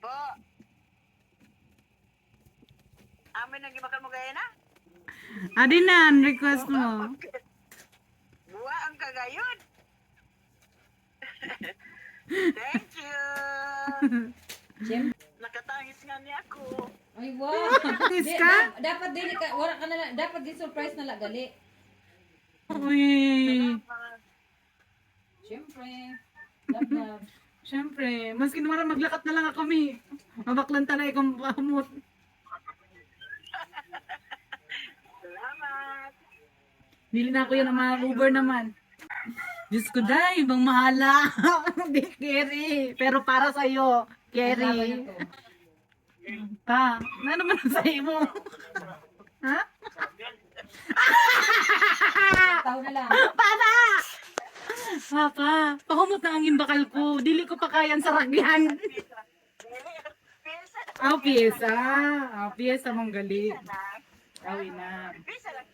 Po. Amin nang gimakan mo gaya na? Adinan, request mo. Buwa ang kagayon. Thank you. Siyempre. Nakatangis nga niya ako. Ay, wow. Tis ka? Dapat din ka, wala ka na, dapat din surprise na lagali. Uy. Siyempre. Love, love. Siyempre, maski naman maglakat na lang ako kami. Mabaklan talay kong pamot. Salamat. Bili na ako yun ng mga Uber naman. Diyos ko dahil, ibang mahala. Hindi, Kerry. Pero para sa'yo, Laban Kerry. na to. Pa, ano naman ang sa'yo mo? Ha? Tao na lang. Papa! Papa, pahumot na ang bakal ko. Dili ko pa kayan sa ragyan. Pisa Piyesa. Piyesa mong galing. na. Awi na. Pisa lang.